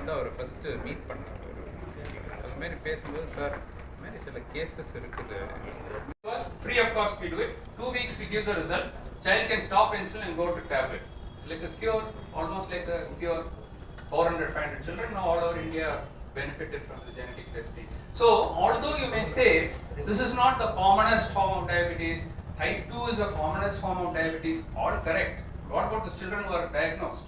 வந்து அவர் first meet பண்ணார். அது மாதிரி பேசும்போது சார் இந்த மாதிரி சில கேசஸ் இருக்குது. Free of cost we do it. 2 weeks we give the result. Child can stop insulin and go to tablets. It's like a cure, almost like a cure. 400-500 children now all over India benefited from the genetic testing. So although you may say this is not the commonest form of diabetes, type 2 is the commonest form of diabetes, all correct. What about the children who are diagnosed?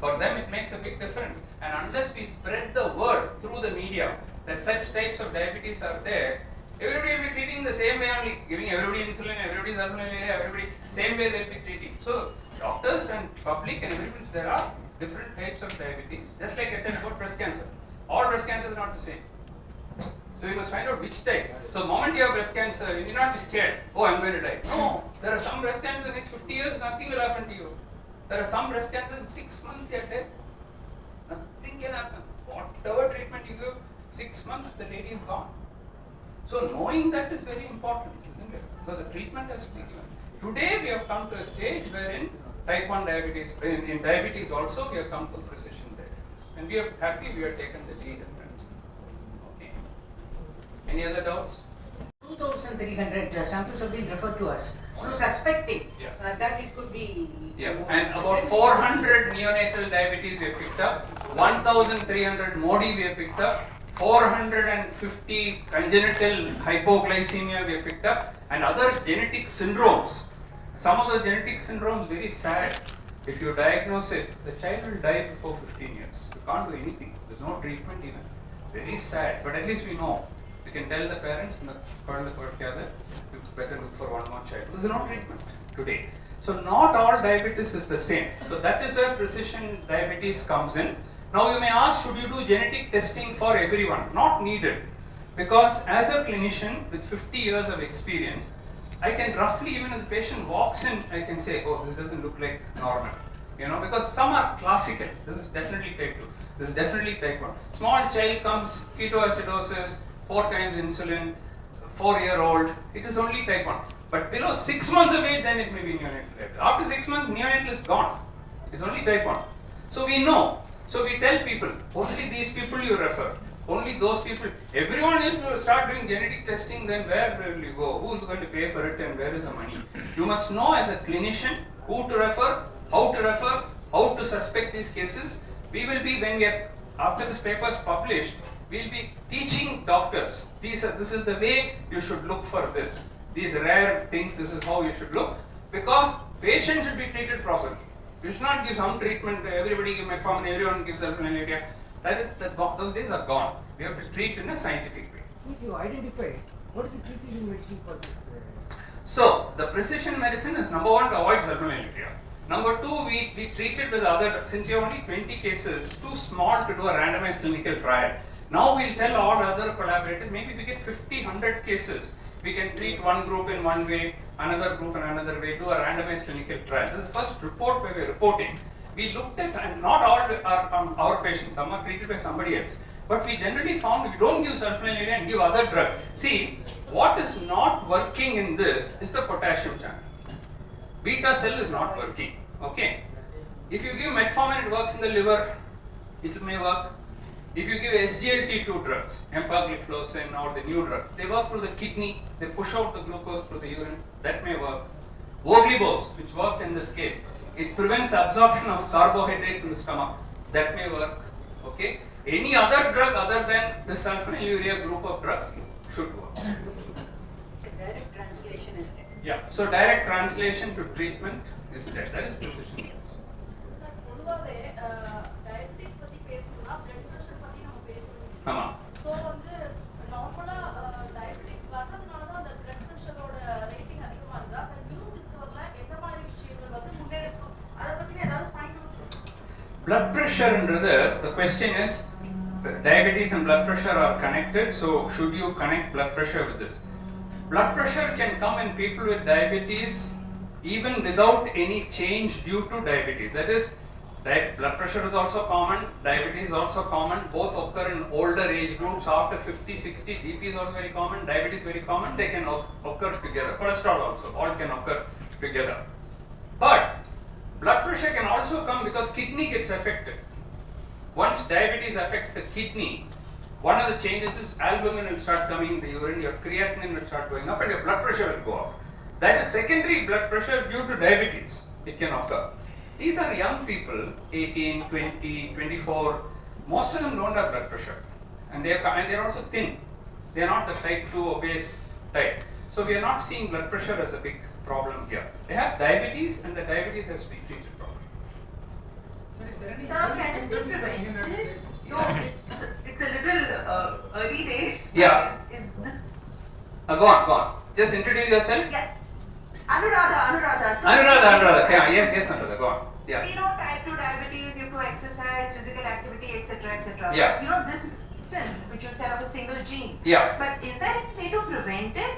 For them it makes a big difference, and unless we spread the word through the media that such types of diabetes are there, everybody will be treating the same way, only giving everybody insulin, everybody is alpha-lipid, everybody same way they will be treating. So doctors and public and everybody, there are different types of diabetes. Just like I said about breast cancer, all breast cancer is not the same. So you must find out which type. So the moment you have breast cancer, you need not be scared. Oh, I'm going to die. No, there are some breast cancer in the next 50 years, nothing will happen to you. There are some breast cancer in 6 months they are dead. Nothing can happen. Whatever treatment you give, 6 months the lady is gone. So knowing that is very important, isn't it? So the treatment has to be given. Today we have come to a stage wherein type 1 diabetes, in diabetes also we have come to precision diabetes. And we are happy we have taken the lead in that. Okay. Any other doubts? 2,300 samples have been referred to us. Suspecting that it could be. Yeah, and about 400 neonatal diabetes we have picked up, 1,300 MODY we have picked up, 450 congenital hypoglycemia we have picked up, and other genetic syndromes. Some of the genetic syndromes very sad. If you diagnose it, the child will die before 15 years. You can't do anything. There's no treatment even. Very sad, but at least we know. We can tell the parents in the you better look for one more child. There's no treatment today. So not all diabetes is the same. So that is where precision diabetes comes in. Now you may ask, should you do genetic testing for everyone? Not needed. Because as a clinician with 50 years of experience, I can roughly, even if the patient walks in, I can say, oh, this doesn't look like normal. You know, because some are classical. This is definitely type 2. This is definitely type 1. Small child comes, ketoacidosis, 4 times insulin, 4-year-old, it is only type 1. But below 6 months of age, then it may be neonatal diabetes. After 6 months, neonatal is gone. It's only type 1. So we know. So we tell people, only these people you refer. Only those people. Everyone is to start doing genetic testing, then where will you go? Who is going to pay for it and where is the money? You must know as a clinician who to refer, how to suspect these cases. We will be, when we are, after this paper is published, we will be teaching doctors. This is the way you should look for this. These rare things, this is how you should look. Because patients should be treated properly. You should not give some treatment, everybody give metformin, everyone gives alpha-lipid. That is, those days are gone. We have to treat in a scientific way. Since you identified, what is the precision medicine for this? So, the precision medicine is number 1 to avoid alpha-lipid. Number 2, we treat it with other, since you have only 20 cases, too small to do a randomized clinical trial. Now we'll tell all other collaborators, maybe if we get 50, 100 cases, we can treat one group in one way, another group in another way, do a randomized clinical trial. This is the first report where we're reporting. We looked at, and not all are our patients, some are treated by somebody else. But we generally found we don't give sulfonylurea and give other drug. See, what is not working in this is the potassium channel. Beta cell is not working, okay? If you give metformin, it works in the liver, it may work. If you give SGLT2 drugs, empagliflozin or the new drug, they work through the kidney, they push out the glucose through the urine, that may work. Voglibose, which worked in this case, it prevents absorption of carbohydrate in the stomach, that may work, okay? Any other drug other than the sulfonylurea group of drugs should work. So direct translation is there. Yeah, so direct translation to treatment is there, that is precision medicine. ஆமா. So வந்து நார்மலா diabetics வரதுனால தான் அந்த blood pressureோட rating அதிகமா இருந்தா அந்த new டிஸ்கவர்ல எந்த மாதிரி விஷயங்கள் வந்து முன்னெடுக்கும் அத பத்தி ஏதாவது ஃபைண்ட் அவுட்ஸ் blood pressure ன்றது the question is diabetes and blood pressure are connected, so should you connect blood pressure with this? Blood pressure can come in people with diabetes even without any change due to diabetes. That is, blood pressure is also common, diabetes is also common, both occur in older age groups after 50, 60, BP is also very common, diabetes very common, they can occur together, cholesterol also, all can occur together. But blood pressure can also come because kidney gets affected. Once diabetes affects the kidney, one of the changes is albumin will start coming in the urine, your creatinine will start going up and your blood pressure will go up. That is secondary blood pressure due to diabetes. It can occur. These are young people, 18, 20, 24. Most of them don't have blood pressure. And they are also thin. They are not the type 2 obese type. So we are not seeing blood pressure as a big problem here. They have diabetes and the diabetes has to be treated properly. Sir, can it be prevented? No, it's a little early days. Yeah. Is Go on. Just introduce yourself. yes. Anuradha. So Anuradha. Yeah, yes, Anuradha. Go on. Yeah. We know type 2 diabetes, you have to exercise, physical activity, etc. Yeah. But you know this mutation, which you said of a single gene. Yeah. But is there any way to prevent it?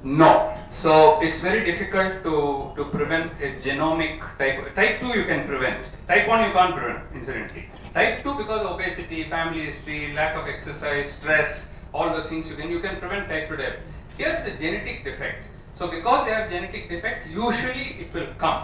No. So it's very difficult to prevent a genomic type. Type 2 you can prevent. Type 1 you can't prevent, incidentally. Type 2 because of obesity, family history, lack of exercise, stress, all those things you can prevent type 2 diabetes. Here's a genetic defect. So because they have genetic defect, usually it will come.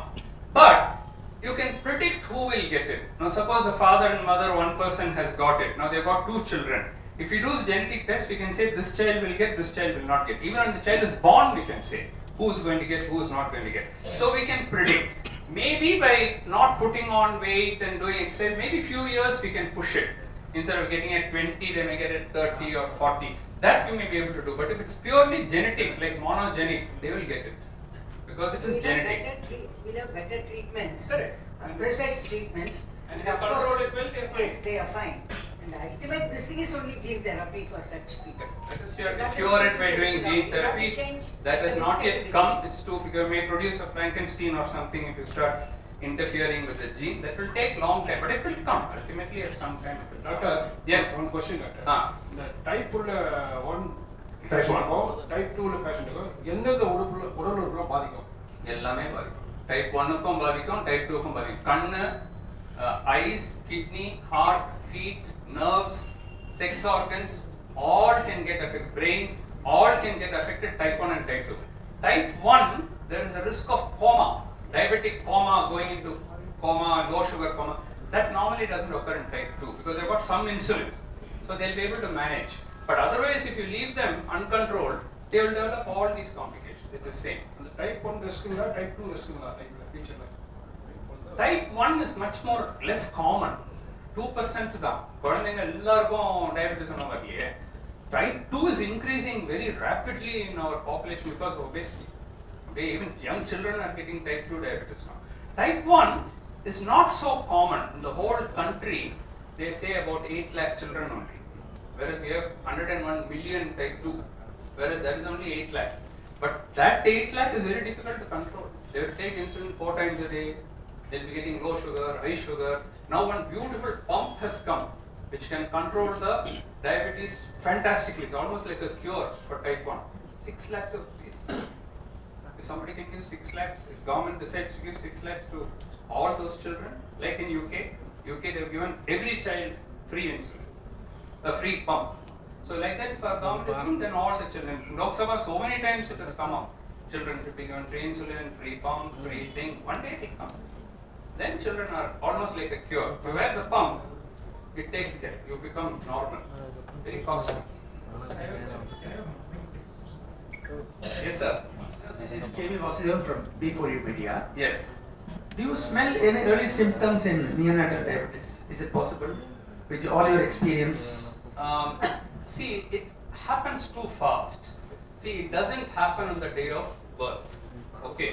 But you can predict who will get it. Now suppose a father and mother, one person has got it. Now they've got 2 children. If we do the genetic test, we can say this child will get, this child will not get. Even when the child is born, we can say who is going to get, who is not going to get. So we can predict. Maybe by not putting on weight and doing exercise, maybe few years we can push it. Instead of getting at 20, they may get at 30 or 40. That we may be able to do. But if it's purely genetic, like monogenic, they will get it. Because it is genetic. We'll have better treatments. Correct. Precise treatments. And if of you control course, it well, they are fine. yes, they are fine. And ultimate, this thing is only gene therapy for such people. That is, you have to That is cure it by what doing we gene have to therapy. change That has the not yet stability. come. It's too, because it may produce a Frankenstein or something if you start interfering with the gene. That will take long time, but it will come. Ultimately, at some time it will come. Doctor, Yes. one question, doctor. இந்த type 1 பேஷண்ட்டுக்கும் type 2 பேஷண்ட்டுக்கும் எந்தெந்த உடல் உறுப்புலாம் பாதிக்கும்? எல்லாமே பாதிக்கும். Type 1க்கும் பாதிக்கும், type 2க்கும் பாதிக்கும். கண்ணு, eyes, kidney, heart, feet, nerves, sex organs, all can get affected. Brain, all can get affected. Type 1 and type 2. Type 1, there is a risk of coma, diabetic coma, going into coma, low sugar coma. That normally doesn't occur in type 2 because they've got some insulin, so they'll be able to manage. But otherwise, if you leave them uncontrolled, they will develop all these complications. It is same. அந்த type 1 ரிஸ்க்குங்களா type 2 ரிஸ்க்குங்களா டைப்ல ஃபியூச்சர்ல? Type 1 is much more less common. 2% தான் குழந்தைங்க எல்லாருக்கும் diabetes ஒன்றும் வரலையே. Type 2 is increasing very rapidly in our population because of obesity. Okay, even young children are getting type 2 diabetes now. Type 1 is not so common. In the whole country, they say about 8 lakh children only. Whereas we have 101 million type 2. Whereas that is only 8 lakh. But that 8 lakh is very difficult to control. They will take insulin 4 times a day. They'll be getting low sugar, high sugar. Now one beautiful pump has come which can control the diabetes fantastically. It's almost like a cure for type 1. 6 lakhs of rupees. If somebody can give 6 lakhs, if government decides to give 6 lakhs to all those children, like in UK they've given every child free insulin, a free pump. So like that, if our government is given, then all the children, Lok Sabha so many times it has come up. Children should be given free insulin, free pump, free thing. One day it will come. Then children are almost like a cure. If you wear the pump, it takes care. You become normal. Very costly. Yes, sir. This is KB Vasudevan from B4U Media. Yes. Do you smell any early symptoms in neonatal diabetes? Is it possible with all your experience? See, it happens too fast. See, it doesn't happen on the day of birth. Okay.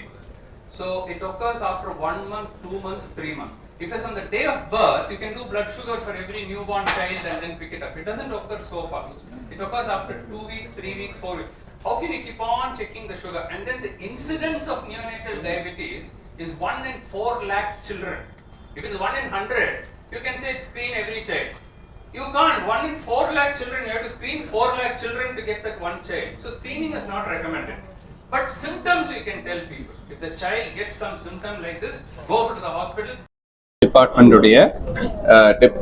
So it occurs after 1 month, 2 months, 3 months. If it's on the day of birth, you can do blood sugar for every newborn child and then pick it up. It doesn't occur so fast. It occurs after 2 weeks, 3 weeks, 4 weeks. How can you keep on checking the sugar? And then the incidence of neonatal diabetes is 1 in 4 lakh children. If it's 1 in 100, you can say screen every child. You can't. 1 in 4 lakh children, you have to screen 4 lakh children to get that one child. So screening is not recommended. But symptoms we can tell people. If the child gets some symptom like this, go to the hospital. டிபார்ட்மெண்ட்டுடைய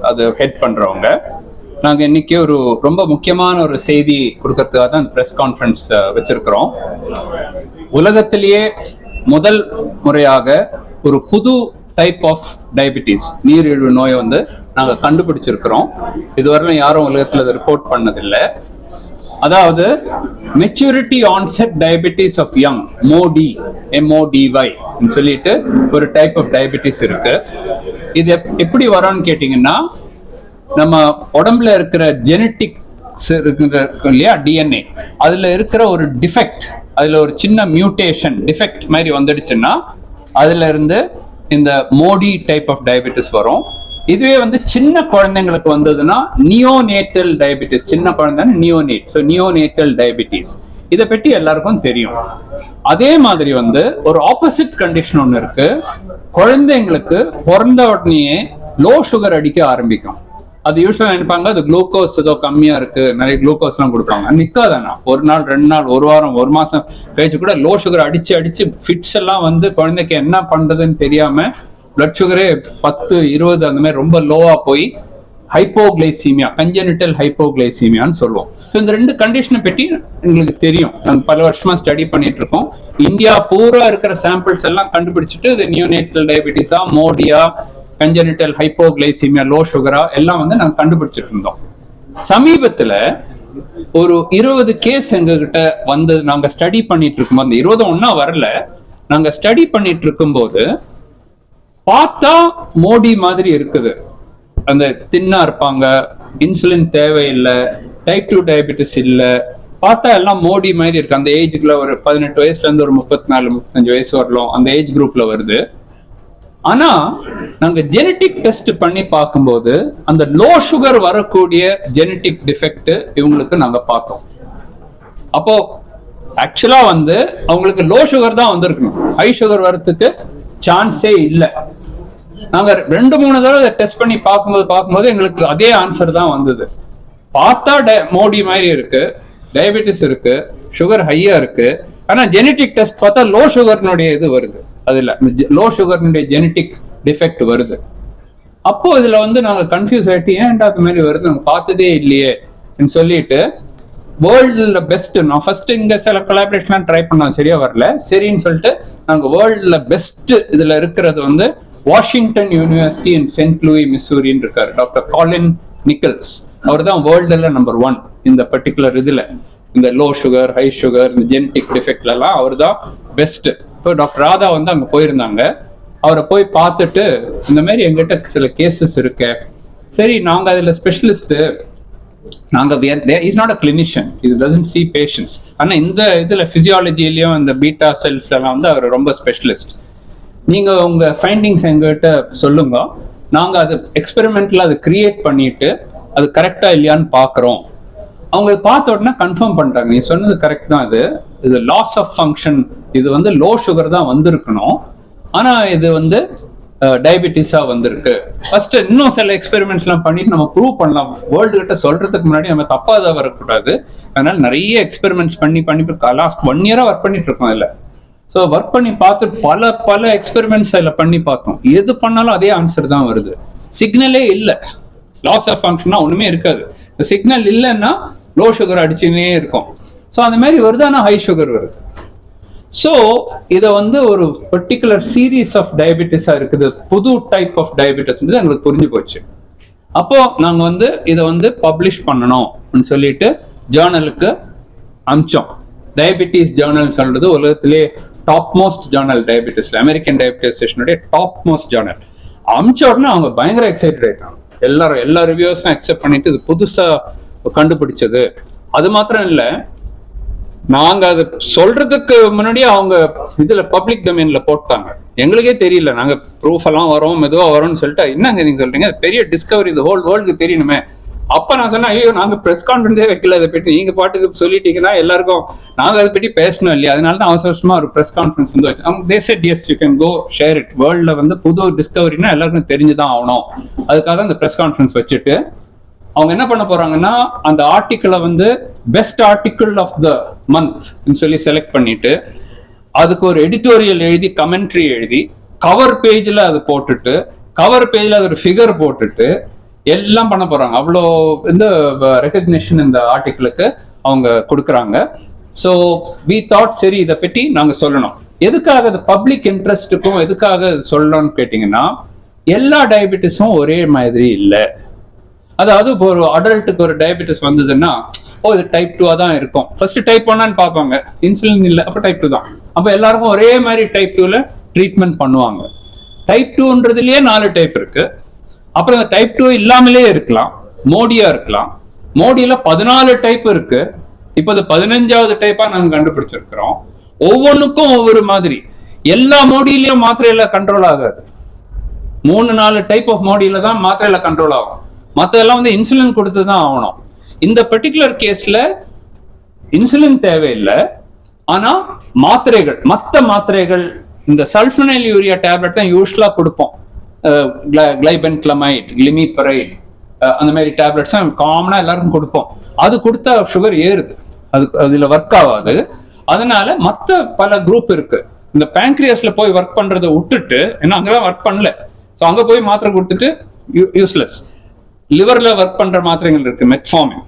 அதை head பண்ணுறவங்க நாங்கள் இன்றைக்கி ஒரு ரொம்ப முக்கியமான ஒரு செய்தி கொடுக்கறதுக்காக தான் ப்ரெஸ் கான்ஃபரன்ஸ் வச்சுருக்கிறோம். உலகத்திலேயே முதல் முறையாக ஒரு புது டைப் ஆஃப் டயபிட்டிஸ், நீரிழிவு நோயை வந்து நாங்கள் கண்டுபிடிச்சிருக்கிறோம். இதுவரையிலும் யாரும் உலகத்தில் அதை ரிப்போர்ட் பண்ணதில்லை. அதாவது maturity onset diabetes of young, MODY சொல்லிட்டு ஒரு டைப் ஆஃப் டயபெட்டிஸ் இருக்கு. இது எப்படி வரோன்னு கேட்டீங்கன்னா, நம்ம உடம்புல இருக்கிற ஜெனட்டிக்ஸ் இருக்கு இல்லையா, DNA, அதுல இருக்கிற ஒரு டிஃபெக்ட், அதுல ஒரு சின்ன மியூட்டேஷன் டிஃபெக்ட் மாதிரி வந்துடுச்சுன்னா அதுல இருந்து இந்த MODY டைப் ஆஃப் டயபெட்டிஸ் வரும். இதுவே வந்து சின்ன குழந்தைங்களுக்கு வந்ததுன்னா நியோனேட்டல் டயபெட்டிஸ், சின்ன குழந்தை நியோனேட், ஸோ நியோனேட்டல் டயபெட்டிஸ், இதை பற்றி எல்லாருக்கும் தெரியும். அதே மாதிரி வந்து ஒரு ஆப்போசிட் கண்டிஷன் ஒன்று இருக்கு. குழந்தைங்களுக்கு பிறந்த உடனேயே லோ சுகர் அடிக்க ஆரம்பிக்கும். அது யூஸ்வலா நினைப்பாங்க அது குளுக்கோஸ் ஏதோ கம்மியா இருக்கு, நிறைய குளுக்கோஸ்லாம் கொடுப்பாங்க. நிக்காதானா, ஒரு நாள் 2 நாள், ஒரு வாரம், ஒரு மாசம் கழிச்சு கூட லோ சுகர் அடிச்சு அடிச்சு ஃபிட்ஸ் எல்லாம் வந்து குழந்தைக்கு என்ன பண்றதுன்னு தெரியாம பிளட் சுகரே 10, 20 அந்த மாதிரி ரொம்ப லோவா போய் ஹைப்போகிளைசீமியா, கன்ஜெனிட்டல் ஹைப்போகிளைசீமியான்னு சொல்லுவோம். ஸோ இந்த 2 கண்டிஷனை பற்றி எங்களுக்கு தெரியும். நாங்கள் பல வருஷமா ஸ்டடி பண்ணிட்டு இருக்கோம். இந்தியா பூரா இருக்கிற சாம்பிள்ஸ் எல்லாம் கண்டுபிடிச்சிட்டு இது நியோனேட்டல் டயபெட்டிஸா, மோடியா, கன்ஜெனிட்டல் ஹைப்போகிளைசீமியா, லோ சுகரா எல்லாம் வந்து நாங்கள் கண்டுபிடிச்சிட்டு இருந்தோம். சமீபத்துல ஒரு 20 கேஸ் எங்ககிட்ட வந்து நாங்கள் ஸ்டடி பண்ணிட்டு இருக்கும்போது, அந்த 20 ஒன்னா வரல, நாங்கள் ஸ்டடி பண்ணிட்டு இருக்கும்போது பார்த்தா மோடி மாதிரி இருக்குது. அந்த தின்னா இருப்பாங்க, இன்சுலின் தேவையில்லை, டைப் 2 டயபெட்டிஸ் இல்லை, பார்த்தா எல்லாம் மோடி மாதிரி இருக்கு. அந்த ஏஜுக்குள்ள ஒரு 18 வயசுல இருந்து ஒரு 34, 35 வயசு வரலாம், அந்த ஏஜ் குரூப்ல வருது. ஆனா நாங்க ஜெனட்டிக் டெஸ்ட் பண்ணி பார்க்கும்போது அந்த லோ சுகர் வரக்கூடிய ஜெனட்டிக் டிஃபெக்ட் இவங்களுக்கு நாங்க பார்த்தோம். அப்போ ஆக்சுவலா வந்து அவங்களுக்கு லோ சுகர் தான் வந்திருக்கணும், ஹை சுகர் வரதுக்கு சான்ஸே இல்லை. நாங்க 2-3 தடவை டெஸ்ட் பண்ணி பார்க்கும்போது எங்களுக்கு அதே ஆன்சர் தான் வந்தது. பார்த்தா மோடி மாதிரி இருக்கு, டயபெட்டிஸ் இருக்கு, சுகர் ஹையா இருக்கு, ஆனா ஜெனட்டிக் டெஸ்ட் பார்த்தா லோ சுகர்னுடைய இது வருது, அதுல லோ சுகர்னுடைய ஜெனட்டிக் டிஃபெக்ட் வருது. அப்போ இதுல வந்து நாங்க கன்ஃபியூஸ் ஆயிட்டு ஏன்டா அது மாதிரி வருது, நாங்க பார்த்ததே இல்லையே சொல்லிட்டு வேர்ல்டுல பெஸ்ட், நான் ஃபர்ஸ்ட் இங்க சில கொலாபரேஷன்லாம் ட்ரை பண்ணோம், சரியா வரல. சரின்னு சொல்லிட்டு நாங்க வேர்ல்டுல பெஸ்ட் இதுல இருக்கிறது வந்து Washington university in Saint Louis, மிசூரின்னு இருக்காரு டாக்டர் காலின் நிக்கல்ஸ். அவர் தான் வேர்ல்டுல நம்பர் 1 இந்த பர்டிகுலர் இதுல, இந்த லோ சுகர், ஹை சுகர், இந்த ஜெனட்டிக் டிஃபெக்ட்ல எல்லாம் அவர் தான் பெஸ்ட். இப்போ டாக்டர் ராதா வந்து அங்க போயிருந்தாங்க. அவரை போய் பார்த்துட்டு இந்த மாதிரி எங்கிட்ட சில கேசஸ் இருக்கு, சரி நாங்க அதுல ஸ்பெஷலிஸ்ட், நாங்க இஸ் நாட் அ கிளினிஷியன், இது டசன்ட் see patients, ஆனா இந்த இதுல பிசியாலஜிலயும் இந்த பீட்டா செல்ஸ் எல்லாம் வந்து அவர் ரொம்ப ஸ்பெஷலிஸ்ட். நீங்க உங்க ஃபைண்டிங்ஸ் எங்ககிட்ட சொல்லுங்க, நாங்க அது எக்ஸ்பெரிமெண்ட்ல அதை கிரியேட் பண்ணிட்டு அது கரெக்டா இல்லையான்னு பாக்குறோம். அவங்க பார்த்த உடனே கன்ஃபார்ம் பண்றாங்க, நீ சொன்னது கரெக்ட் தான், இது லாஸ் ஆஃப் ஃபங்க்ஷன், இது வந்து லோ சுகர் தான் வந்திருக்கணும், ஆனா இது வந்து டயபெட்டிஸா வந்திருக்கு. ஃபர்ஸ்ட் இன்னும் சில எக்ஸ்பெரிமெண்ட்ஸ் எல்லாம் பண்ணிட்டு நம்ம ப்ரூவ் பண்ணலாம், வேர்ல்டு கிட்ட சொல்றதுக்கு முன்னாடி நம்ம தப்பாக வரக்கூடாது. அதனால நிறைய எக்ஸ்பெரிமெண்ட்ஸ் பண்ணி லாஸ்ட் 1 இயரா ஒர்க் பண்ணிட்டு இருக்கோம் இல்ல. ஸோ ஒர்க் பண்ணி பார்த்து பல எக்ஸ்பெரிமெண்ட்ஸ் அதில் பண்ணி பார்த்தோம். எது பண்ணாலும் அதே ஆன்சர் தான் வருது. சிக்னலே இல்லை, லாஸ் ஆஃப் ஃபங்க்ஷனா ஒண்ணுமே இருக்காது. சிக்னல் இல்லைன்னா லோ சுகர் அடிச்சுன்னே இருக்கும். ஸோ அந்த மாதிரி வருது, ஆனால் ஹை சுகர் வருது. ஸோ இதை வந்து ஒரு பர்டிகுலர் சீரீஸ் ஆஃப் டயபெட்டிஸா இருக்குது, புது டைப் ஆஃப் டயபெட்டிஸ் எங்களுக்கு புரிஞ்சு போச்சு. அப்போ நாங்க வந்து இதை வந்து பப்ளிஷ் பண்ணணும் சொல்லிட்டு ஜேர்னலுக்கு அனுப்பிச்சோம். டயபெட்டிஸ் ஜேர்னல் சொல்றது உலகத்திலே டாப் மோஸ்ட் ஜேர்னல், டயபெட்டிஸ்ல அமெரிக்கன் டயபெட்டிஸ் அசோசியேஷனுடைய டாப் மோஸ்ட் ஜேர்னல். அமிச்ச உடனே அவங்க பயங்கர எக்ஸைட்டட் ஆயிட்டாங்க. எல்லா ரிவ்யூஸும் அக்செப்ட் பண்ணிட்டு இது புதுசா கண்டுபிடிச்சது. அது மாத்திரம் இல்லை, நாங்க அது சொல்றதுக்கு முன்னாடியே அவங்க இதுல பப்ளிக் டொமைன்ல போட்டாங்க. எங்களுக்கே தெரியல, நாங்க ப்ரூஃப் எல்லாம் வரும் மெதுவா வரும்னு சொல்லிட்டு, என்னங்க நீங்க சொல்றீங்க, பெரிய டிஸ்கவரி, இது ஹோல் வேர்ல்டுக்கு தெரியணுமே. அப்ப நான் சொன்னேன், ஐயோ நாங்க பிரஸ் கான்ஃபரன்ஸே வைக்கல, அதை பற்றி நீங்க பாட்டுக்கு சொல்லிட்டீங்கன்னா எல்லாருக்கும் நாங்க அதை பற்றி பேசணும் இல்லையா, அதனால தான் அவசரமா ஒரு பிரஸ் கான்ஃபரன்ஸ் வந்து வச்சோம். they said yes you can go share it, வேர்ல்ட்ல வந்து புது டிஸ்கவரினா எல்லாருக்கும் தெரிஞ்சுதான் ஆகணும், அதுக்காக அந்த பிரஸ் கான்ஃபரன்ஸ் வச்சுட்டு அவங்க என்ன பண்ண போறாங்கன்னா அந்த ஆர்டிக்கிளை வந்து best article of the month சொல்லி செலக்ட் பண்ணிட்டு அதுக்கு ஒரு எடிட்டோரியல் எழுதி, கமெண்ட்ரி எழுதி, கவர் பேஜ்ல அது போட்டுட்டு, கவர் பேஜ்ல அது ஒரு ஃபிகர் போட்டுட்டு எல்லாம் பண்ண போறாங்க. அவ்வளோ இந்த ரெகக்னிஷன் இந்த ஆர்டிக்கிளுக்கு அவங்க கொடுக்குறாங்க. ஸோ வி தாட் சரி இதை பற்றி நாங்கள் சொல்லணும். எதுக்காக அது பப்ளிக் இன்ட்ரெஸ்ட்டுக்கும் எதுக்காக சொல்லணும்னு கேட்டிங்கன்னா, எல்லா டயபெட்டிஸும் ஒரே மாதிரி இல்லை. அதாவது இப்போ ஒரு அடல்ட்டுக்கு ஒரு டயபெட்டிஸ் வந்ததுன்னா இது டைப் 2 தான் இருக்கும். ஃபர்ஸ்ட் டைப் 1 பார்ப்பாங்க, இன்சுலின் இல்லை, அப்போ டைப் 2 தான். அப்போ எல்லாருக்கும் ஒரே மாதிரி டைப் 2ல ட்ரீட்மெண்ட் பண்ணுவாங்க. டைப் 2ன்றதுலயே 4 டைப் இருக்கு. அப்புறம் இந்த டைப் 2 இல்லாமலே இருக்கலாம், மோடியா இருக்கலாம். மோடியில 14 டைப் இருக்கு. இப்போ அது 15வது டைப்பா நாங்க கண்டுபிடிச்சிருக்கிறோம். ஒவ்வொன்றுக்கும் ஒவ்வொரு மாதிரி. எல்லா மோடியிலையும் மாத்திரையில கண்ட்ரோல் ஆகாது. 3-4 டைப் ஆஃப் மோடியில தான் மாத்திரையில கண்ட்ரோல் ஆகும். மற்றதெல்லாம் வந்து இன்சுலின் கொடுத்து தான் ஆகணும். இந்த பர்டிகுலர் கேஸ்ல இன்சுலின் தேவையில்லை, ஆனா மாத்திரைகள், மற்ற மாத்திரைகள், இந்த சல்ஃபனைல் யூரியா டேப்லெட் தான் யூஸ்வலா கொடுப்போம். கிளைபென்கிளமைட், கிளிமிபரைட், அந்த மாதிரி டேப்லெட்ஸ் காமனா எல்லாருக்கும் கொடுப்போம். அது கொடுத்தா சுகர் ஏறுது, அதுல ஒர்க் ஆகாது. அதனால மற்ற பல குரூப் இருக்கு. இந்த பேங்க்ரியாஸ்ல போய் ஒர்க் பண்றதை விட்டுட்டு, ஏன்னா அங்கதான் ஒர்க் பண்ணல, ஸோ அங்க போய் மாத்திரை கொடுத்துட்டு யூஸ்லெஸ். லிவர்ல ஒர்க் பண்ற மாத்திரைகள் இருக்கு, மெட்ஃபார்மின்.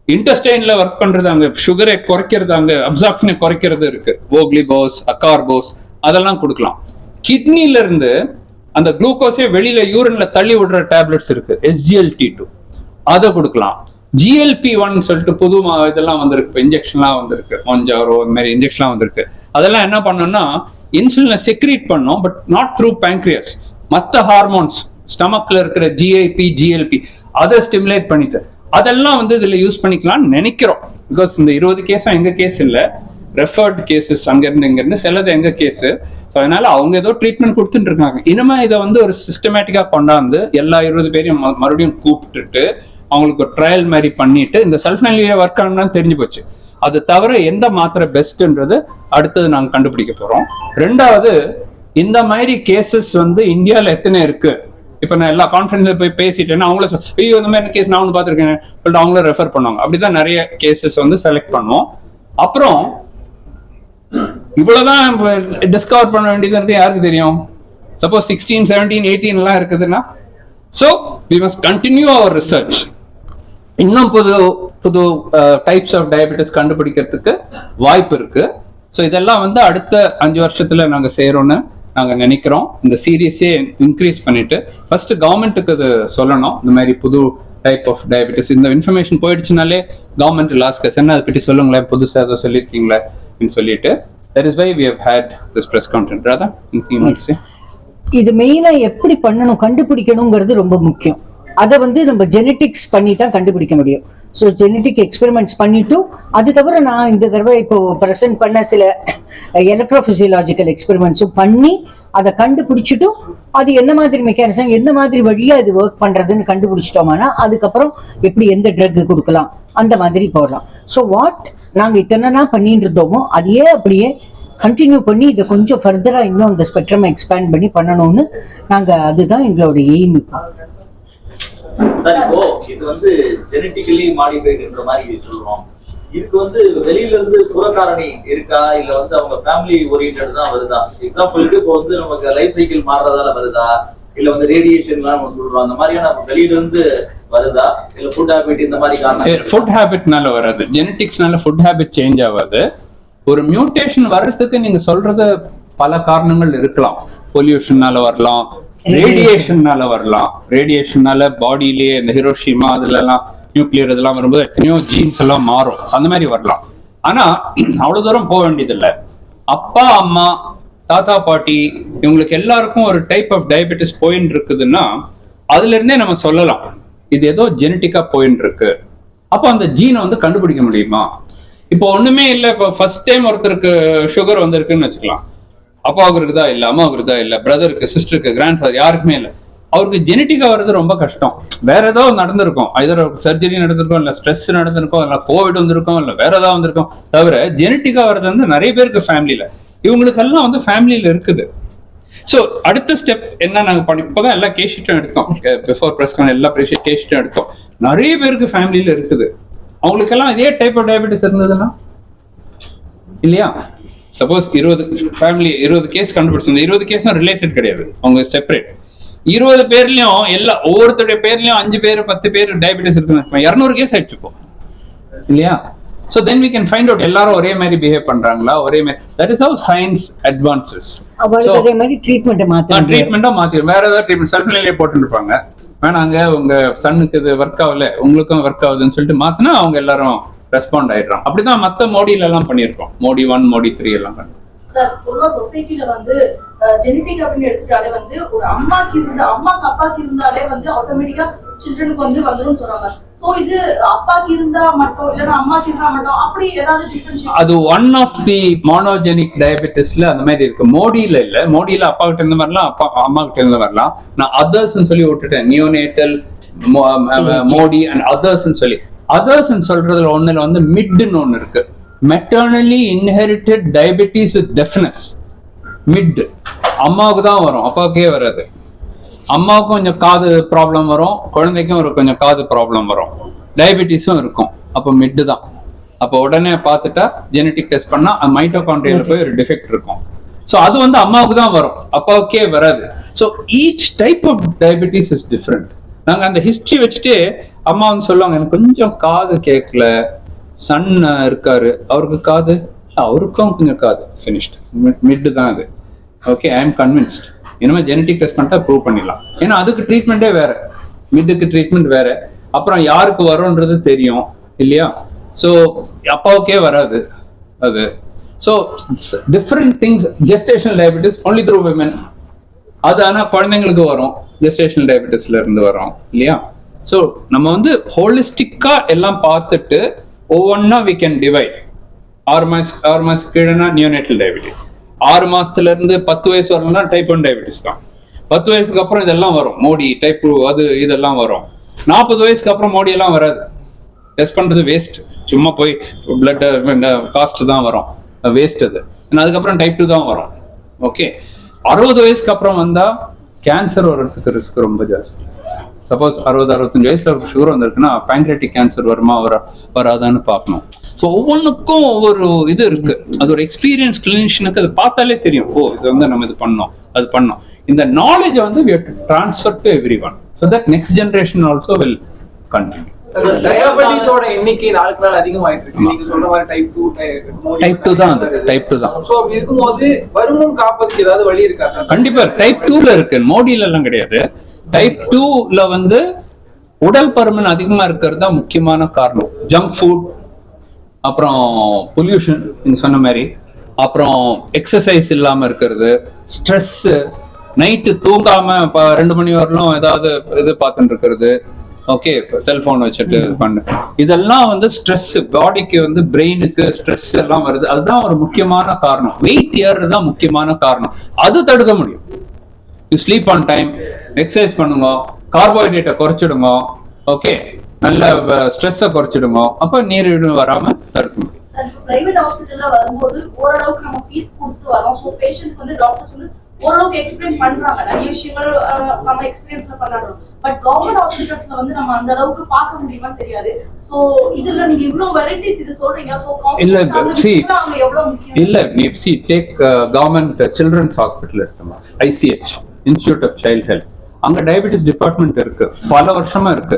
இன்டெஸ்டைன்ல ஒர்க் பண்றது, அங்க சுகரை குறைக்கிறது, அங்க அப்சார்ப்ஷனை குறைக்கிறது இருக்கு, வோக்லிபோஸ், அகார்போஸ், அதெல்லாம் கொடுக்கலாம். கிட்னில இருந்து அந்த குளுக்கோஸே வெளியில யூரின்ல தள்ளி விடுற டேப்லெட்ஸ் இருக்கு, SGLT2, அதை கொடுக்கலாம். GLP-1 சொல்லிட்டு புது இதெல்லாம் வந்திருக்கு, இன்ஜெக்ஷன்லாம் வந்திருக்கு, மொஞ்சாரோ இந்த மாதிரி இன்ஜெக்ஷன்லாம் வந்திருக்கு. அதெல்லாம் என்ன பண்ணோம்னா இன்சுலினை செக்ரீட் பண்ணோம், பட் நாட் த்ரூ பேங்க்ரியாஸ். மற்ற ஹார்மோன்ஸ் ஸ்டமக்ல இருக்கிற GIP, GLP அதை ஸ்டிமுலேட் பண்ணிட்டு அதெல்லாம் வந்து இதுல யூஸ் பண்ணிக்கலாம்னு நினைக்கிறோம். பிகாஸ் இந்த 20 கேஸும் எங்க கேஸ் இல்லை, ரெஃபர்ட் கேசஸ் அங்கிருந்து இங்கிருந்து, சிலது எங்க கேஸு. ஸோ அதனால அவங்க ஏதோ ட்ரீட்மெண்ட் கொடுத்துட்டு இருக்காங்க. இனிமே இதை வந்து ஒரு சிஸ்டமேட்டிக்கா கொண்டாந்து எல்லா 20 பேரையும் மறுபடியும் கூப்பிட்டுட்டு அவங்களுக்கு ஒரு ட்ரையல் மாதிரி பண்ணிட்டு, இந்த சல்ஃபனைல் ஒர்க் ஆகணும்னு தெரிஞ்சு போச்சு. அது தவிர எந்த மாத்திரை பெஸ்ட்ன்றது அடுத்தது நாங்கள் கண்டுபிடிக்க போறோம். ரெண்டாவது, இந்த மாதிரி கேசஸ் வந்து இந்தியாவில் எத்தனை இருக்கு. இப்போ நான் எல்லா கான்ஃபரன்ஸ்ல போய் பேசிட்டேன்னா அவங்கள ஐயோ இந்த மாதிரி கேஸ் நான் ஒன்று பார்த்துருக்கேன் சொல்லிட்டு அவங்கள ரெஃபர் பண்ணுவாங்க. அப்படிதான் நிறைய கேசஸ் வந்து செலக்ட் பண்ணுவோம். அப்புறம் இவ்வளவுதான் டிஸ்கவர் பண்ண வேண்டியது யாருக்கு தெரியும்? சப்போஸ் 16, 17, 18 எல்லாம் இருக்குதுன்னா, so we must continue our research. இன்னும் புது புது டைப்ஸ் ஆஃப் டயபெட்டிஸ் கண்டுபிடிக்கிறதுக்கு வாய்ப்பு இருக்கு. ஸோ இதெல்லாம் வந்து அடுத்த 5 வருஷத்துல நாங்கள் செய்யறோம்னு நாங்கள் நினைக்கிறோம். இந்த சீரியஸே இன்க்ரீஸ் பண்ணிட்டு ஃபர்ஸ்ட் கவர்மெண்ட்டுக்கு அது சொல்லணும். இந்த மாதிரி புது டைப் ஆஃப் டயபெட்டிஸ் இந்த இன்ஃபர்மேஷன் போயிடுச்சுனாலே கவர்மெண்ட் லாஸ்ட் என்ன அதை பற்றி சொல்லுங்களேன், புதுசாக ஏதோ சொல்லியிருக்கீங்களே அப்படின்னு சொல்லிட்டு, that is why we have had this press conference. Radha, இது மெயினா எப்படி பண்ணணும், கண்டுபிடிக்கணுங்கிறது ரொம்ப முக்கியம். அதை வந்து நம்ம ஜெனட்டிக்ஸ் பண்ணி தான் கண்டுபிடிக்க முடியும். ஸோ ஜெனட்டிக் எக்ஸ்பெரிமெண்ட்ஸ் பண்ணிட்டு, அது தவிர நான் இந்த தடவை இப்போ ப்ரெசென்ட் பண்ண சில எலக்ட்ரோபிசியலாஜிக்கல் எக்ஸ்பெரிமெண்ட்ஸும் பண்ணி அதை கண்டுபிடிச்சிட்டும், அது என்ன மாதிரி மெக்கானிசம், எந்த மாதிரி வழியா இது ஒர்க் பண்றதுன்னு கண்டுபிடிச்சிட்டோம்னா அதுக்கப்புறம் எப்படி எந்த ட்ரக் கொடுக்கலாம் அந்த மாதிரி போடலாம். ஸோ நாங்கள் இத்தனை பண்ணிட்டு இருந்தோமோ அதையே அப்படியே கண்டினியூ பண்ணி இதை கொஞ்சம் ஃபர்தரா இன்னும் அந்த ஸ்பெக்ட்ரம் எக்ஸ்பேண்ட் பண்ணி பண்ணணும்னு நாங்கள், அதுதான் எங்களோட எய்ம். சார், இப்போ இது வந்து ஜெனட்டிக்கலி மாடிஃபைடுன்ற மாதிரி சொல்றோம். இதுக்கு வந்து வெளியில இருந்து புறக்காரணி இருக்கா, இல்ல வந்து அவங்க ஃபேமிலி ஓரியன்டட் தான் வருதா? எக்ஸாம்பிளுக்கு இப்போ வந்து நமக்கு லைஃப் சைக்கிள் மாறுறதால வருதா, இல்ல வந்து ரேடியேஷன்லாம் நம்ம சொல்றோம், அந்த மாதிரியான வெளியில இருந்து வருதா, இல்ல ஃபுட் ஹேபிட் இந்த மாதிரி காரணம்? ஃபுட் ஹேபிட்னால வராது, ஜெனட்டிக்ஸ்னால ஃபுட் ஹேபிட் சேஞ்ச் ஆகாது. ஒரு மியூட்டேஷன் வர்றதுக்கு நீங்க சொல்றது பல காரணங்கள் இருக்கலாம். பொல்யூஷன்னால வரலாம், ரேடியேஷன்னால வரலாம். ரேடியேஷன்னால பாடியிலேயே இந்த ஹிரோஷிமா அதுலலாம் நியூக்ளியர் இதெல்லாம் வரும்போது எத்தனையோ ஜீன்ஸ் எல்லாம் மாறும், அந்த மாதிரி வரலாம். ஆனா அவ்வளவு தூரம் போக வேண்டியதில்லை. அப்பா அம்மா தாத்தா பாட்டி இவங்களுக்கு எல்லாருக்கும் ஒரு டைப் ஆஃப் டயபெட்டிஸ் போயின்னு இருக்குதுன்னா அதுல இருந்தே நம்ம சொல்லலாம் இது ஏதோ ஜெனட்டிக்கா போயின்னு இருக்கு. அப்போ அந்த ஜீனை வந்து கண்டுபிடிக்க முடியுமா? இப்போ ஒண்ணுமே இல்லை, இப்போ ஃபர்ஸ்ட் டைம் ஒருத்தருக்கு சுகர் வந்திருக்குன்னு வச்சுக்கலாம். அப்பாவுக்கு இருக்குதா இல்லை, அம்மாவுக்கு இருக்குதா இல்லை, பிரதருக்கு, சிஸ்டருக்கு, கிராண்ட் ஃபாதர் யாருக்குமே இல்லை. அவருக்கு ஜெனட்டிக்கா வர்றது ரொம்ப கஷ்டம். வேற ஏதோ நடந்திருக்கும், ஐதர் சர்ஜரி நடந்திருக்கும், இல்லை ஸ்ட்ரெஸ் நடந்திருக்கும், இல்லை கோவிட் வந்திருக்கும், இல்லை வேற ஏதாவது வந்திருக்கும். தவிர ஜெனட்டிக்கா வர்றது வந்து நிறைய பேருக்கு ஃபேமிலியில, இவங்களுக்கெல்லாம் வந்து ஃபேமிலியில இருக்குது. ஸோ அடுத்த ஸ்டெப் என்ன நாங்கள் பண்ணி இப்போதான் எல்லா கேஷீட்டும் எடுத்தோம், பிஃபோர் ப்ரெஸ்கான் எல்லா கேஷீட்டும் எடுத்தோம். நிறைய பேருக்கு ஃபேமிலியில இருக்குது. அவங்களுக்கெல்லாம் இதே டைப் ஆஃப் டயபெட்டிஸ் இருந்ததுன்னா இல்லையா? Suppose 20 case கண்டுபிடிச்சிருந்தோம். 20 கேஸும் ரிலேட்டட் கிடையாது, அவங்க செப்பரேட். 20 பேர்லயும் ஒவ்வொருத்தருடைய பேர்லயும் 5 பேர் 10 பேர் டயபெட்டிஸ் இருக்குன்னு 200 கேஸ் ஆயிடுச்சுப்போம் இல்லையா? So then we can find out எல்லாரும் ஒரே மாதிரி பிஹேவ் பண்றாங்களா, ஒரே மாதிரி. That is how science advances. அவளுக்கு அதே மாதிரி ட்ரீட்மெண்ட்டை மாற்றணும். ட்ரீட்மெண்ட்டா மாத்திடும். வேற ஏதாவது ட்ரீட்மெண்ட் செல்ஃப்லேயே போட்டு இருப்பாங்க. வேணாங்க உங்க சன்னுக்கு இது ஒர்க் ஆகல, உங்களுக்கும் ஒர்க் ஆகுதுன்னு சொல்லிட்டு மாத்தினா அவங்க எல்லாரும் ரெஸ்பாண்ட் ஆயிடுறாங்க. அப்படிதான் மத்த மோடியில எல்லாம் பண்ணியிருக்கோம். மோடி 1, மோடி 3 எல்லாம் பண்ணி. சார் பொதுவா சொசைட்டில வந்து ஜெனடிக் அப்படின்னு எடுத்துட்டாலே வந்து ஒரு அம்மாக்கு அப்பாக்கு இருந்தாலே வந்து ஆட்டோமேட்டிக்கா சில்ட்ரனுக்கு வந்து வந்துரும் சொல்றாங்க. சோ இது அப்பாக்கு இருந்தா மட்டும் இல்லனா அம்மாக்கு இருந்தா மட்டும் அப்படி ஏதாவது டிஃபரன்ஷியேட்? அது ஒன் ஆஃப் தி மோனோஜெனிக் டயபெட்டிஸ்ல அந்த மாதிரி இருக்கு. மோடியில இல்ல. மோடியில அப்பா கிட்ட இருந்து வரலாம், அம்மா கிட்ட இருந்து வரலாம். நான் அதர்ஸ் சொல்லி விட்டுட்டேன். நியோனேட்டல், மோடி அண்ட் அதர்ஸ் சொல்லி. அதர்ஸ் சொல்றதுல ஒண்ணுல வந்து மிட்னு ஒண்ணு இருக்கு. Maternally inherited diabetes with deafness. MIDD அம்மாவுக்கு தான் வரும், அப்பாவுக்கே வராது. அம்மாவுக்கும் கொஞ்சம் காது ப்ராப்ளம் வரும், குழந்தைக்கும் ஒரு கொஞ்சம் காது ப்ராப்ளம் வரும், டயபெட்டிஸும் இருக்கும். அப்போ மிட்டு தான். அப்போ உடனே பார்த்துட்டா ஜெனட்டிக் டெஸ்ட் பண்ணா மைட்டோகாண்ட்ரியால போய் ஒரு டிஃபெக்ட் இருக்கும். ஸோ அது வந்து அம்மாவுக்கு தான் வரும், அப்பாவுக்கே வராது. So each type of diabetes is different. நாங்கள் அந்த ஹிஸ்டரி வச்சுட்டு அம்மா வந்து சொல்லுவாங்க, எனக்கு கொஞ்சம் காது கேட்கல, சன் இருக்காரு அவருக்கு காது, அவருக்கும் கொஞ்சம் காது ஃபினிஷ்ட், மிட்டு தான் அது. Okay, I am convinced. இனிமேல் ஜெனட்டிக் டெஸ்ட் பண்ணிட்டா ப்ரூவ் பண்ணிடலாம். ஏன்னா அதுக்கு ட்ரீட்மெண்ட்டே வேற, மிட்டுக்கு ட்ரீட்மெண்ட் வேற. அப்புறம் யாருக்கு வரும்ன்றது தெரியும் இல்லையா? ஸோ அப்பாவுக்கே வராது அது. So different things. Gestational diabetes only through women. அது ஆனால் குழந்தைங்களுக்கு வரும், ஜெஸ்டேஷனல் டயபெட்டிஸ்ல இருந்து வரும் இல்லையா? ஸோ நம்ம வந்து ஹோலிஸ்டிக்கா எல்லாம் பார்த்துட்டு ஒவ்வொன்னா we can divide. 6 மாசம் கீழேனா நியோனேட்டல் டயபெட்டிஸ், 6 மாசத்துல இருந்து 10 வயசு வரலன்னா டைப் 1 டயபெட்டிஸ் தான். 10 வயசுக்கு அப்புறம் இதெல்லாம் வரும், மோடி டைப் 2 அது இதெல்லாம் வரும். 40 வயசுக்கு அப்புறம் மோடி எல்லாம் வராது. டெஸ்ட் பண்றது வேஸ்ட், சும்மா போய் பிளட் காஸ்ட் தான் வரும், வேஸ்ட் அது. அதுக்கப்புறம் டைப் 2 தான் வரும். ஓகே, 60 வயசுக்கு அப்புறம் வந்தா கேன்சர் வர்றதுக்கு ரிஸ்க் ரொம்ப ஜாஸ்தி. சப்போஸ் 60-65 வயசுல ஒரு சுகர் வந்திருக்குன்னா பேங்க்ரியாட்டிக் கேன்சர் வருமா வராதான்னு பார்க்கணும். ஸோ ஒவ்வொன்றுக்கும் ஒவ்வொரு இது இருக்கு. அது ஒரு எக்ஸ்பீரியன்ஸ் கிளினிஷியனுக்கு அது பார்த்தாலே தெரியும், ஓ இது வந்து நம்ம இது பண்ணோம் அது பண்ணோம். இந்த நாலேஜ் வந்து we have to transfer to everyone so that next generation also will continue. டயபெட்டிஸோட எண்ணிக்கை நாளுக்கு நாள் அதிகமாயிட்டு இருக்கு. நீங்க சொல்ற மாதிரி டைப் 2 தான் அது, டைப் 2 தான். சோ அப்படி இருக்கும்போது வருமுன் காப்பதுக்கு ஏதாவது வழி இருக்கா சார்? கண்டிப்பா டைப் 2ல இருக்கு, மோடியில எல்லாம் கிடையாது. டைப் 2ல வந்து உடல் பருமன் அதிகமா இருக்கிறது தான் முக்கியமான காரணம். ஜங்க் ஃபுட், அப்புறம் பொல்யூஷன் நீங்க சொன்ன மாதிரி, அப்புறம் எக்ஸசைஸ் இல்லாம இருக்கிறது, ஸ்ட்ரெஸ், நைட்டு தூங்காம 2 மணி வரலும் ஏதாவது இது பார்த்துட்டு இருக்கிறது, ஓகே செல்போன் வச்சுட்டு பண்ணு, இதெல்லாம் வந்து ஸ்ட்ரெஸ். பாடிக்கு வந்து பிரெயினுக்கு ஸ்ட்ரெஸ் எல்லாம் வருது, அதுதான் ஒரு முக்கியமான காரணம். வெயிட் ஏறுறது தான் முக்கியமான காரணம். அது தடுக்க முடியும். You sleep on time, exercise பண்ணுங்க, கார்போஹைட்ரேட்டை குறைச்சிடுங்க, ஓகே நல்ல ஸ்ட்ரெஸ்ஸை குறைச்சிடுங்க, அப்போ நீரிழிவு வராம தடுக்க முடியும். பிரைவேட் ஹாஸ்பிட்டல்ல வரும்போது ஓரளவுக்கு நம்ம ஃபீஸ் கொடுத்து வரோம். ஸோ பேஷண்ட் வந்து டாக்டர்ஸ் வந்து ஓரளவுக்கு எக்ஸ்பிளைன் பண்றாங்க, நிறைய விஷயங்கள் நம்ம எக்ஸ்பீரியன்ஸ்ல பண்ணாங்க. பட் கவர்மெண்ட் ஹாஸ்பிட்டல்ஸ்ல வந்து நம்ம அந்த அளவுக்கு பார்க்க முடியுமான்னு தெரியாது. சோ இதுல நீங்க இவ்வளவு வெரைட்டிஸ் இது சொல்றீங்க. சோ இல்ல see எவ்வளவு முக்கியம்? இல்ல you see take government children's hospital எடுத்தோம், ICH Institute of Child Health. அங்க டயபெட்டிஸ் டிபார்ட்மெண்ட் இருக்கு, பல வருஷமா இருக்கு.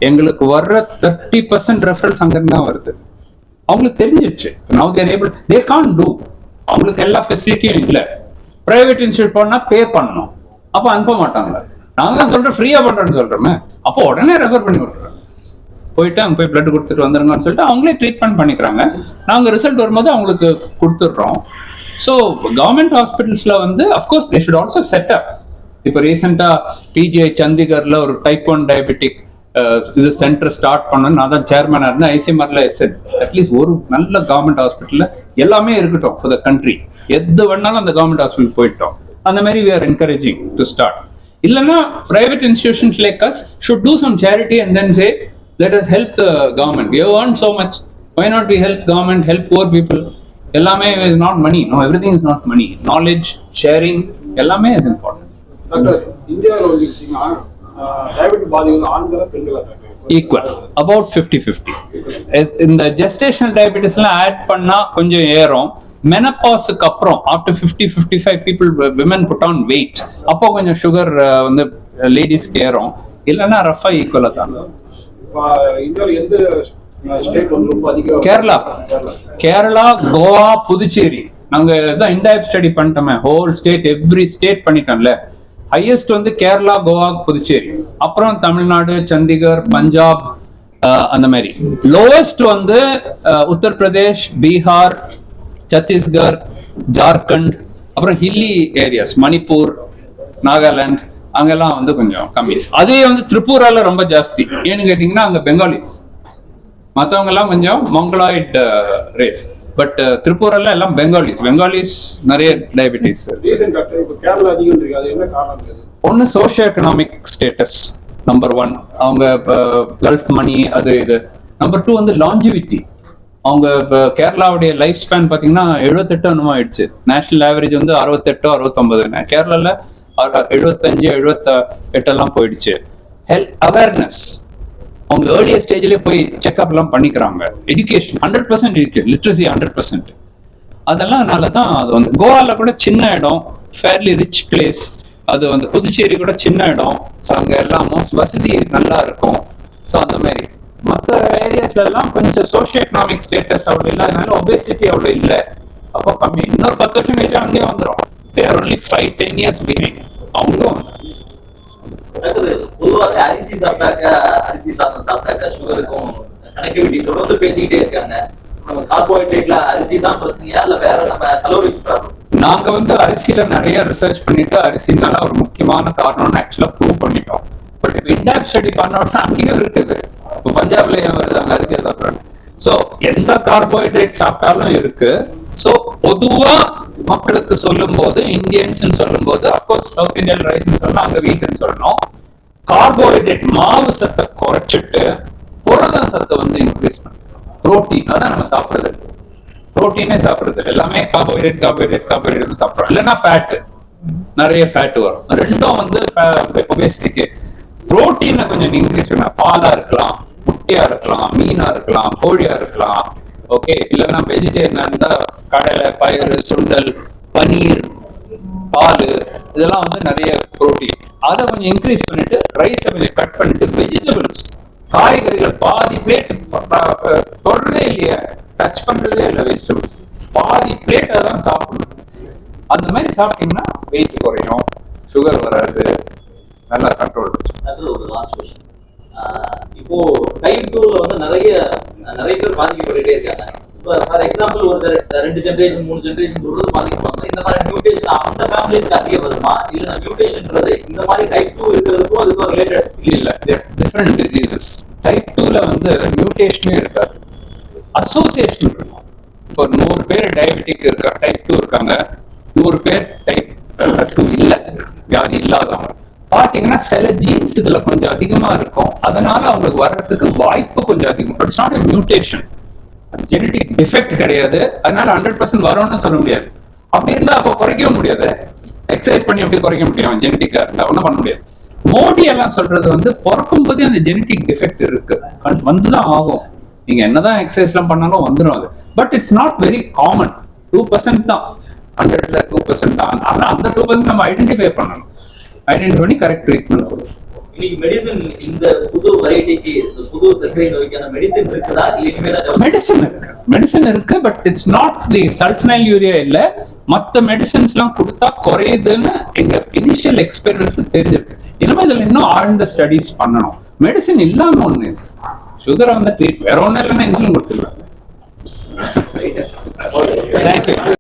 எங்களுக்கு வர்ற 30% ரெஃபரன்ஸ் அங்க இருந்து தான் வருது. அவங்களுக்கு தெரிஞ்சிடுச்சு. now they are able, they can't do, அவங்களுக்கு எல்லா ஃபெசிலிட்டியும் இல்ல. பிரைவேட் இன்ஸ்டியூட் போனா பே பண்ணணும், அப்போ அனுப்ப மாட்டாங்க. நாங்க தான் சொல்றோம் ஃப்ரீயா பண்றோம்னு சொல்றோமே, அப்போ உடனே ரெஃபர் பண்ணி விட்டுறோம். போயிட்டு அங்க போய் பிளட் கொடுத்துட்டு வந்துருங்கன்னு சொல்லிட்டு அவங்களே ட்ரீட்மெண்ட் பண்ணிக்கிறாங்க. நாங்க ரிசல்ட் வரும்போது அவங்களுக்கு கொடுத்துடுறோம். ஸோ கவர்மெண்ட் ஹாஸ்பிட்டல்ஸ்ல வந்து of course they should also set up. இப்போ ரீசெண்டா பிஜிஐ சண்டிகர்ல ஒரு டைப் 1 டயபெட்டிக் இது சென்டர் ஸ்டார்ட் பண்ணணும். நான் தான் சேர்மனா இருந்தேன். ஐசிஎம்ஆர்ல எஸ்எட் அட்லீஸ்ட் ஒரு நல்ல கவர்மெண்ட் ஹாஸ்பிட்டல்ல எல்லாமே இருக்கட்டும் ஃபார் த கண்ட்ரி. எது வேணாலும் அந்த கவர்மெண்ட் ஹாஸ்பிட்டல் போயிட்டோம். அந்த மாதிரி we are encouraging to start. இல்லைன்னா private institutions like us should do some charity and then say let us help the government. We have earned so much, why not we help government, help poor people? எல்லாமே is not money. No, everything is not money. Knowledge sharing எல்லாமே is important. Doctor, இந்தியாவில் வந்து diabetes பாதிகள் ஆண்களா பெண்களா? Equal, about 50-50. இந்த gestational டயபெட்டிஸ்லாம் add பண்ணா கொஞ்சம் ஏறும். மெனபாஸுக்கு அப்புறம் after 50-55 people women put on weight, அப்போ கொஞ்சம் சுகர் வந்து லேடிஸ்க்கு ஏறும். இல்லைன்னா ரஃபா ஈக்குவலா தான். இந்தியாவில் எந்த ஸ்டேட் வந்து ரொம்ப அதிகம். கேரளா, கோவா, புதுச்சேரி நாங்க தான் இன்டைப் ஸ்டடி பண்ணிட்டோமே. ஹோல் ஸ்டேட் எவ்ரி ஸ்டேட் பண்ணிட்டோம்ல. ஹையஸ்ட் வந்து கேரளா, கோவா, புதுச்சேரி, அப்புறம் தமிழ்நாடு, சண்டிகர், பஞ்சாப், அந்த மாதிரி. லோவஸ்ட் வந்து உத்தரப்பிரதேஷ், பீகார், சத்தீஸ்கர், ஜார்க்கண்ட், அப்புறம் ஹில்லி ஏரியாஸ் மணிப்பூர், நாகாலாந்து, அங்கெல்லாம் வந்து கொஞ்சம் கம்மி. அதே வந்து திரிபுரால ரொம்ப ஜாஸ்தி. ஏன்னு கேட்டீங்கன்னா அங்க பெங்காலிஸ், மற்றவங்க எல்லாம் கொஞ்சம் மங்களாய்ட் ரேஸ். பட் திரிபுரால எல்லாம் பெங்காலிஸ் நிறைய டயபிட்டிஸ். கேரளா அதிகம் இருக்கு, அது என்ன காரணம்? ஒன்னு சோஷியோ எக்கனாமிக் ஸ்டேட்டஸ் நம்பர் 1, அவங்க கல்ஃப் மணி அது இது. நம்பர் 2 வந்து லாஞ்சிவிட்டி. அவங்க கேரளாவுடைய லைஃப் ஸ்பேன் பாத்தீங்கன்னா 78 என்னமோ ஆயிடுச்சு. நேஷனல் ஆவரேஜ் வந்து 68, 69. கேரளால 75, 78 எல்லாம் போயிடுச்சு. ஹெல்த் அவேர்னஸ், அவங்க ஏர்லியர் ஸ்டேஜ்லயே போய் செக்அப் எல்லாம் பண்ணிக்கிறாங்க. எஜுகேஷன் 100% இருக்கு, லிட்ரஸி 100%. அதெல்லாம் தான் அது வந்து கோவால கூட சின்ன இடம், ஃபேர்லி ரிச் பிளேஸ். அது வந்து புதுச்சேரி கூட சின்ன இடம். ஸோ அங்க எல்லாம் வசதி நல்லா இருக்கும். ஸோ அந்த மாதிரி மற்ற ஏரியாஸ்ல எல்லாம் கொஞ்சம் சோஷியோ எக்கனாமிக் ஸ்டேட்டஸ் அவ்வளோ இல்லாதனால ஒபேசிட்டி அவ்வளோ இல்லை. அப்போ கம்மி. இன்னொரு 10 வருஷம் கழிச்சு அங்கேயே வந்துடும். தேர் ஒன்லி 5-10 years behind. அவங்களும் பொதுவாக அரிசி சாதம் சாப்பிட்டாக்க சுகருக்கும் கனெக்டிவிட்டி தொடர்ந்து பேசிக்கிட்டே இருக்காங்க. கார்போஹைட்ரேட்ல அரிசி தான் பிரச்சனையா இல்ல வேற நம்ம கலோரிஸ் ப்ராப்ளம்? நாங்க வந்து அரிசியில நிறைய ரிசர்ச் பண்ணிட்டு அரிசினால ஒரு முக்கியமான காரணம்னு ஆக்சுவலா ப்ரூவ் பண்ணிட்டோம். பட் இப்போ இன்டாப் ஸ்டடி பண்ணோம்னா அங்கேயும் இருக்குது. இப்போ பஞ்சாப்ல ஏன் வருது அங்க அரிசியை சாப்பிட்றாங்க. ஸோ எந்த கார்போஹைட்ரேட் சாப்பிட்டாலும் இருக்கு. ஸோ பொதுவா மக்களுக்கு சொல்லும் போது, இந்தியன்ஸ் சொல்லும் போது, அப்கோர்ஸ் சவுத் இந்தியன் ரைஸ் சொல்லணும், அங்க வீட்டுன்னு சொல்லணும். கார்போஹைட்ரேட் மாவு சத்தை குறைச்சிட்டு புரத சத்தை வந்து இன்க்ரீஸ் பண்ணும். புரோட்டீன் அதான் நம்ம சாப்பிடுறது. புரோட்டீனே சாப்பிடுறது எல்லாமே கார்போஹைட்ரேட் சாப்பிடுறோம். இல்லைன்னா ஃபேட், நிறைய ஃபேட் வரும். ரெண்டும் வந்து ஒபேசிட்டிக்கு. புரோட்டீனை கொஞ்சம் இன்க்ரீஸ் பண்ண பாலா இருக்கலாம், முட்டையா இருக்கலாம், மீனா இருக்கலாம், கோழியா இருக்கலாம். ஓகே, இல்லைன்னா வெஜிடேரியனா இருந்தா கடலை, பயிறு, சுண்டல், பனீர், பால், இதெல்லாம் வந்து நிறைய புரோட்டீன். அதை கொஞ்சம் இன்க்ரீஸ் பண்ணிட்டு ரைஸை கொஞ்சம் கட் பண்ணிட்டு வெஜிடபிள்ஸ், காய்கறிகள் பாதி பிளேட் தொடர்றதே இல்லையா, டச் பண்றதே இல்லை. வெஜிடபிள்ஸ் பாதி பிளேட் தான் சாப்பிடணும். அந்த மாதிரி சாப்பிட்டீங்கன்னா வெயிட் குறையும், சுகர் வராது, நல்லா கண்ட்ரோல். ஒரு லாஸ்ட் क्वेश्चन. இப்போ டைப் 2ல வந்து நிறைய பேர் பாதிக்கப்பட்டுட்டே இருக்காங்க. இப்போ ஃபார் எக்ஸாம்பிள் ஒரு 2 ஜெனரேஷன் 3 ஜெனரேஷன் சொல்றது பாதிக்கப்படுவாங்க. இந்த மாதிரி மியூட்டேஷன் அந்த ஃபேமிலிஸ்க்கு அதிகம் வருமா இல்ல மியூட்டேஷன்ன்றது இந்த மாதிரி டைப் 2 இருக்கிறதுக்கும் அதுக்கும் ரிலேட்டட் இல்ல? Different diseases. டைப் 2ல வந்து மியூட்டேஷனே இருக்காது, அசோசியேஷன் இருக்கும். இப்போ 100 பேர் டயபெட்டிக் இருக்கா, டைப் 2 இருக்காங்க, 100 பேர் டைப் 2 இல்ல, வியாதி இல்லாதவங்க பாத்தீங்கன்னா சில ஜீன்ஸ் இதுல கொஞ்சம் அதிகமா இருக்கும். அதனால அவங்களுக்கு வர்றதுக்கு வாய்ப்பு கொஞ்சம் அதிகம். It's not a mutation, genetic defect கிடையாது. அதனால 100% வரும்னு சொல்ல முடியாது. அப்படி இருந்தா அப்போ குறைக்க முடியாது. எக்ஸசைஸ் பண்ணி எப்படி குறைக்க முடியும்? ஜெனடிக்கா இருந்தா ஒன்றும் பண்ண முடியாது. மோடி எல்லாம் சொல்றது வந்து பிறக்கும் போதே அந்த ஜெனடிக் டிஃபெக்ட் இருக்கு, வந்துதான் ஆகும். நீங்க என்னதான் எக்ஸசைஸ் எல்லாம் பண்ணாலும் வந்துடும் அது. But it's not very common. 2% தான், 100ல 2% தான். ஆனா அந்த 2% நம்ம ஐடென்டிஃபை பண்ணணும். ஐடென்டிஃபை பண்ணி கரெக்ட் ட்ரீட்மெண்ட் கொடுக்கணும். இன்னைக்கு மெடிசன் இந்த புது வெரைட்டிக்கு, புது சர்க்கரை நோய்க்கான மெடிசன் இருக்குதா இல்ல இனிமேல்? மெடிசன் இருக்கு. But it's not the sulfonylurea இல்ல, மற்ற மெடிசன்ஸ் எல்லாம் கொடுத்தா குறையுதுன்னு எங்க இனிஷியல் எக்ஸ்பெரிமெண்ட்ஸ் தெரிஞ்சிருக்கு. இனிமே இதுல இன்னும் ஆழ்ந்த ஸ்டடிஸ் பண்ணணும். மெடிசன் இல்லாம ஒண்ணு சுகரை வந்து ட்ரீட் வேற ஒன்னும் இல்லைன்னா இன்சுலின் கொடுத்துருவாங்க. தேங்க்யூ.